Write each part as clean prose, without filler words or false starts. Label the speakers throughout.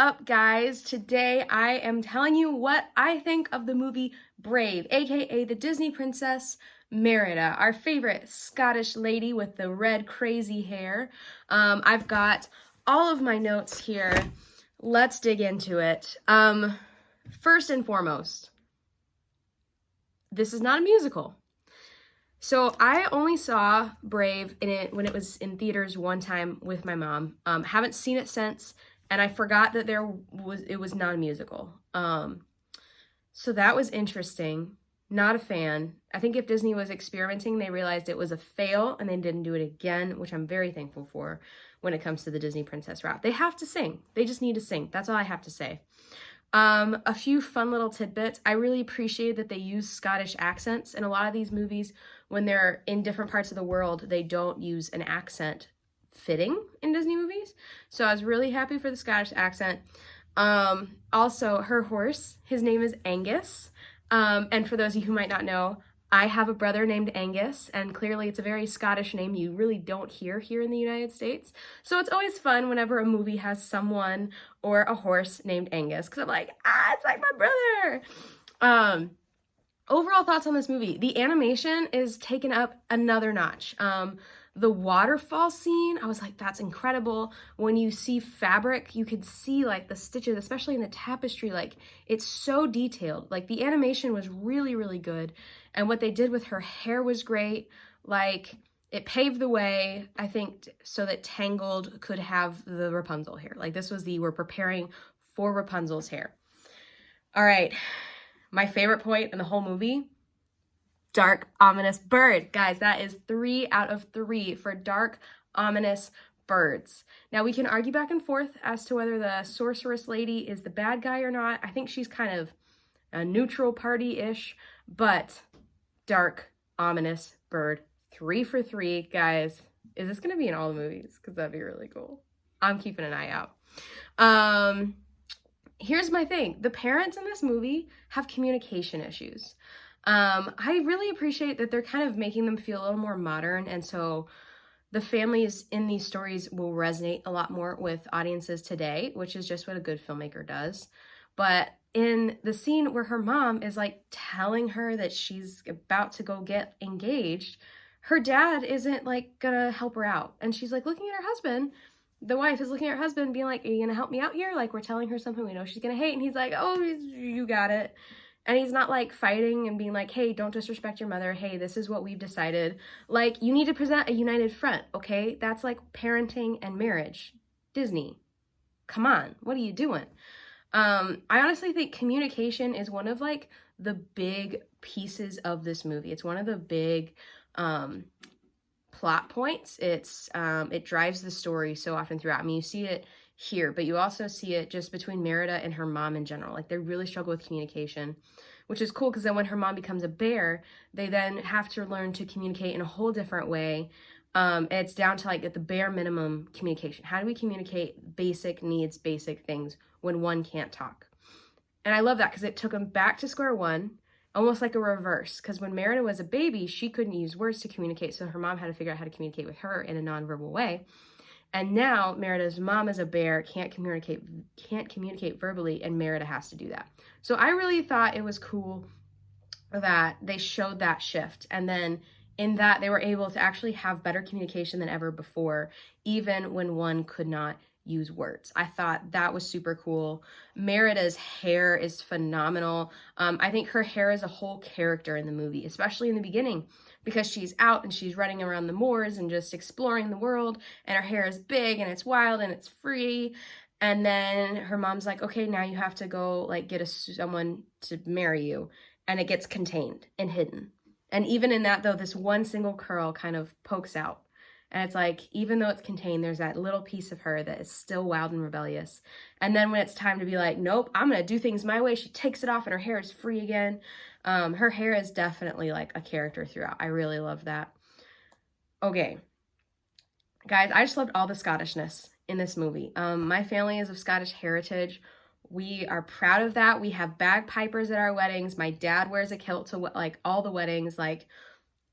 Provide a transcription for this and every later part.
Speaker 1: up, guys? Today I am telling you what I think of the movie Brave, aka the Disney princess Merida, our favorite Scottish lady with the red crazy hair. I've got all of my notes here. Let's dig into it. First and foremost, this is not a musical. So I only saw Brave when it was in theaters one time with my mom. Haven't seen it since, and I forgot that it was not a musical. So that was interesting. Not a fan. I think if Disney was experimenting, they realized it was a fail and they didn't do it again, which I'm very thankful for when it comes to the Disney princess route. They have to sing. They just need to sing. That's all I have to say. A few fun little tidbits. I really appreciate that they use Scottish accents in a lot of these movies. When they're in different parts of the world, they don't use an accent fitting in Disney movies. So I was really happy for the Scottish accent. Also, her horse, his name is Angus. And for those of you who might not know, I have a brother named Angus, and clearly it's a very Scottish name you really don't hear here in the United States. So it's always fun whenever a movie has someone or a horse named Angus, because I'm like, it's like my brother. Overall thoughts on this movie. The animation is taken up another notch. The waterfall scene, I was like, that's incredible. When you see fabric, you could see like the stitches, especially in the tapestry, like it's so detailed. Like the animation was really, really good. And what they did with her hair was great. Like it paved the way, I think, so that Tangled could have the Rapunzel hair. Like this was we're preparing for Rapunzel's hair. All right, my favorite point in the whole movie, dark, ominous bird. Guys, that is 3 out of 3 for dark, ominous birds. Now, we can argue back and forth as to whether the sorceress lady is the bad guy or not. I think she's kind of a neutral party-ish, but dark, ominous bird. 3 for 3, guys. Is this going to be in all the movies? Because that'd be really cool. I'm keeping an eye out. Here's my thing. The parents in this movie have communication issues. I really appreciate that they're kind of making them feel a little more modern, and so the families in these stories will resonate a lot more with audiences today, which is just what a good filmmaker does. But in the scene where her mom is like telling her that she's about to go get engaged, her dad isn't like gonna help her out, and she's like looking at her husband. The wife is looking at her husband being like, are you gonna help me out here? Like, we're telling her something we know she's gonna hate, and he's like, oh, you got it. And he's not like fighting and being like, hey, don't disrespect your mother. Hey, this is what we've decided. Like, you need to present a united front, okay? That's like parenting and marriage. Disney, come on, what are you doing? I honestly think communication is one of like the big pieces of this movie. It's one of the big plot points. It drives the story so often throughout. I mean, you see it here, but you also see it just between Merida and her mom in general. Like they really struggle with communication, which is cool because then when her mom becomes a bear, they then have to learn to communicate in a whole different way. It's down to like at the bare minimum communication. How do we communicate basic needs, basic things when one can't talk? And I love that because it took them back to square one, almost like a reverse. Because when Merida was a baby, she couldn't use words to communicate, so her mom had to figure out how to communicate with her in a nonverbal way. And now Merida's mom is a bear, can't communicate verbally, and Merida has to do that. So I really thought it was cool that they showed that shift. And then in that, they were able to actually have better communication than ever before, even when one could not use words. I thought that was super cool. Merida's hair is phenomenal. I think her hair is a whole character in the movie, especially in the beginning, because she's out and she's running around the moors and just exploring the world, and her hair is big and it's wild and it's free. And then her mom's like, okay, now you have to go like get someone to marry you, and it gets contained and hidden. And even in that though, this one single curl kind of pokes out. And it's like, even though it's contained, there's that little piece of her that is still wild and rebellious. And then when it's time to be like, nope, I'm going to do things my way, she takes it off and her hair is free again. Her hair is definitely like a character throughout. I really love that. Okay. Guys, I just loved all the Scottishness in this movie. My family is of Scottish heritage. We are proud of that. We have bagpipers at our weddings. My dad wears a kilt to like all the weddings. Like,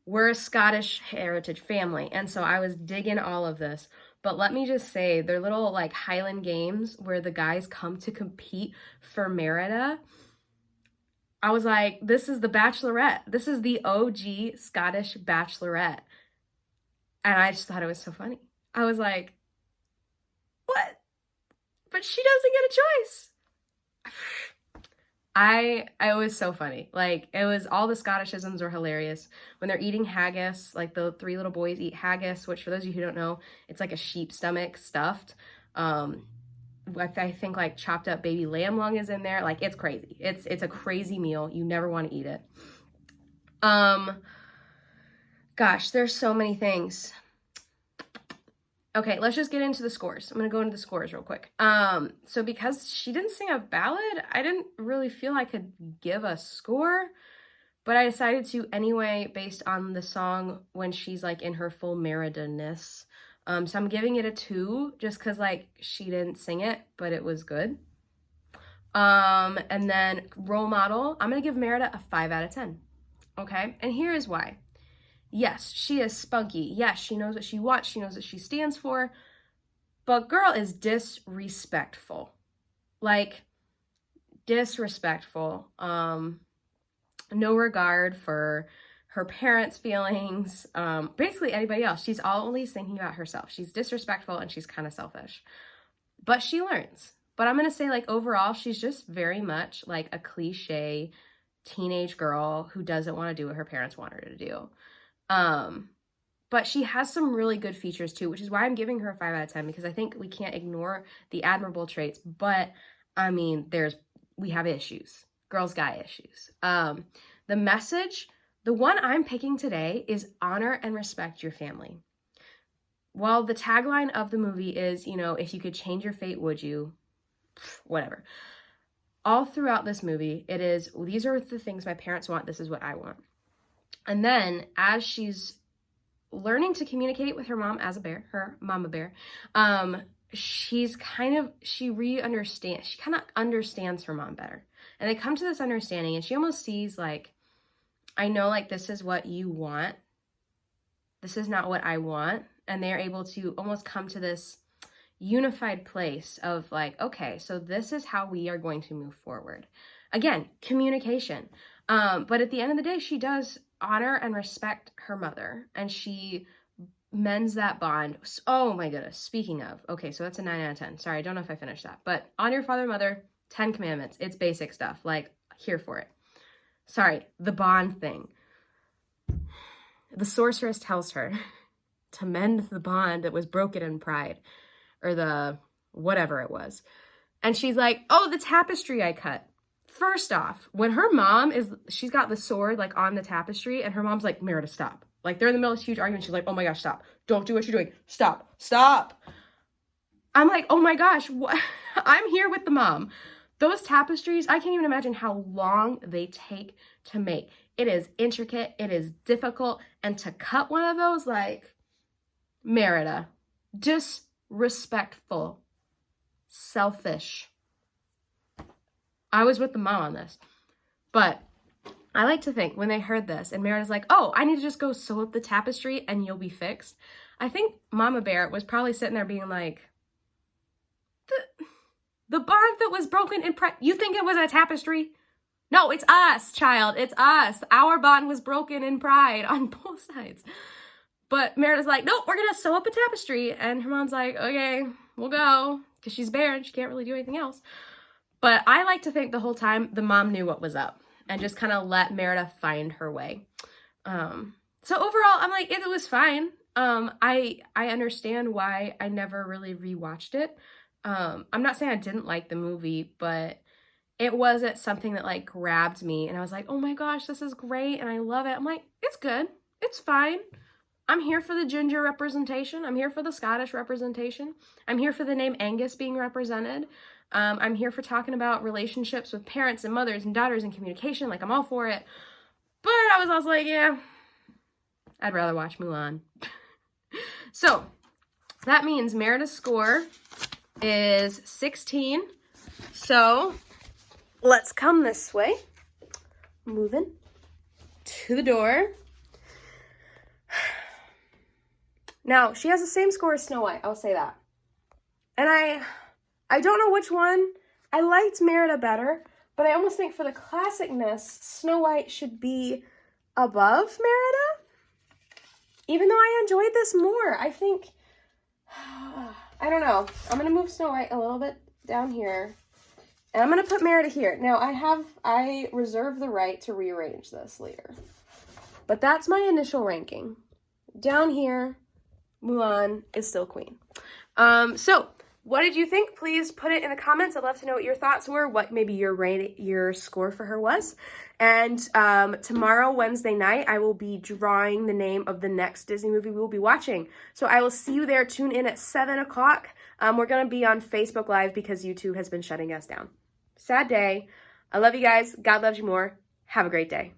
Speaker 1: we're a Scottish heritage family, and so I was digging all of this. But let me just say, their little like Highland games where the guys come to compete for Merida, I was like, this is the Bachelorette. This is the OG Scottish Bachelorette. And I just thought it was so funny. I was like, what? But she doesn't get a choice. It was so funny. Like, it was, all the Scottishisms were hilarious. When they're eating haggis, like the three little boys eat haggis, which for those of you who don't know, it's like a sheep stomach stuffed. I think like chopped up baby lamb lung is in there. Like, it's crazy. It's a crazy meal. You never want to eat it. Gosh, there's so many things. Okay, let's just get into the scores. I'm going to go into the scores real quick. So because she didn't sing a ballad, I didn't really feel I could give a score, but I decided to anyway based on the song when she's like in her full Merida-ness. So I'm giving it a 2 just because like she didn't sing it, but it was good. And then role model, I'm going to give Merida a 5 out of 10. Okay, and here is why. Yes, she is spunky. Yes, she knows what she wants. She knows what she stands for. But girl is disrespectful. Like, disrespectful. No regard for her parents' feelings. Basically anybody else. She's always thinking about herself. She's disrespectful and she's kind of selfish. But she learns. But I'm going to say, like, overall, she's just very much like a cliche teenage girl who doesn't want to do what her parents want her to do. But she has some really good features too, which is why I'm giving her a 5 out of 10, because I think we can't ignore the admirable traits, but I mean, we have issues. Girls got issues. The message, the one I'm picking today is honor and respect your family. While the tagline of the movie is, you know, if you could change your fate, would you? Whatever. All throughout this movie, it is, these are the things my parents want, this is what I want. And then as she's learning to communicate with her mom as a bear, her mama bear, she kind of understands her mom better. And they come to this understanding, and she almost sees like, I know, like, this is what you want. This is not what I want. And they're able to almost come to this unified place of like, okay, so this is how we are going to move forward. Again, communication. But at the end of the day, she does honor and respect her mother, and she mends that bond. Oh my goodness. Speaking of, okay, so that's a 9 out of 10. Sorry, I don't know if I finished that, but honor your father and mother, 10 commandments. It's basic stuff, like, here for it. Sorry, the bond thing. The sorceress tells her to mend the bond that was broken in pride, or the whatever it was. And she's like, oh, the tapestry I cut. First off, when her mom she's got the sword like on the tapestry, and her mom's like, Merida, stop. Like, they're in the middle of this huge argument. She's like, oh my gosh, stop. Don't do what you're doing. Stop. I'm like, oh my gosh, what? I'm here with the mom. Those tapestries, I can't even imagine how long they take to make. It is intricate. It is difficult. And to cut one of those, like, Merida, disrespectful, selfish. I was with the mom on this. But I like to think when they heard this and Merida's like, oh, I need to just go sew up the tapestry and you'll be fixed. I think Mama Bear was probably sitting there being like, the bond that was broken in pride, you think it was a tapestry? No, it's us, child. It's us. Our bond was broken in pride on both sides. But Merida's like, nope, we're going to sew up a tapestry. And her mom's like, okay, we'll go. Because she's Bear and she can't really do anything else. But I like to think the whole time the mom knew what was up and just kind of let Merida find her way. So overall, I'm like, it was fine. I understand why I never really rewatched it. I'm not saying I didn't like the movie, but it wasn't something that like grabbed me and I was like, oh my gosh, this is great and I love it. I'm like, it's good. It's fine. I'm here for the ginger representation. I'm here for the Scottish representation. I'm here for the name Angus being represented. I'm here for talking about relationships with parents and mothers and daughters and communication. Like, I'm all for it. But I was also like, yeah, I'd rather watch Mulan. So that means Merida's score is 16. So let's come this way. Moving to the door. Now, she has the same score as Snow White, I'll say that. And I don't know which one. I liked Merida better, but I almost think for the classicness, Snow White should be above Merida. Even though I enjoyed this more, I think, I don't know. I'm going to move Snow White a little bit down here. And I'm going to put Merida here. Now, I reserve the right to rearrange this later. But that's my initial ranking. Down here, Mulan is still queen. So, what did you think? Please put it in the comments. I'd love to know what your thoughts were, what maybe your score for her was. And tomorrow, Wednesday night, I will be drawing the name of the next Disney movie we will be watching. So I will see you there. Tune in at 7 o'clock. We're going to be on Facebook Live because YouTube has been shutting us down. Sad day. I love you guys. God loves you more. Have a great day.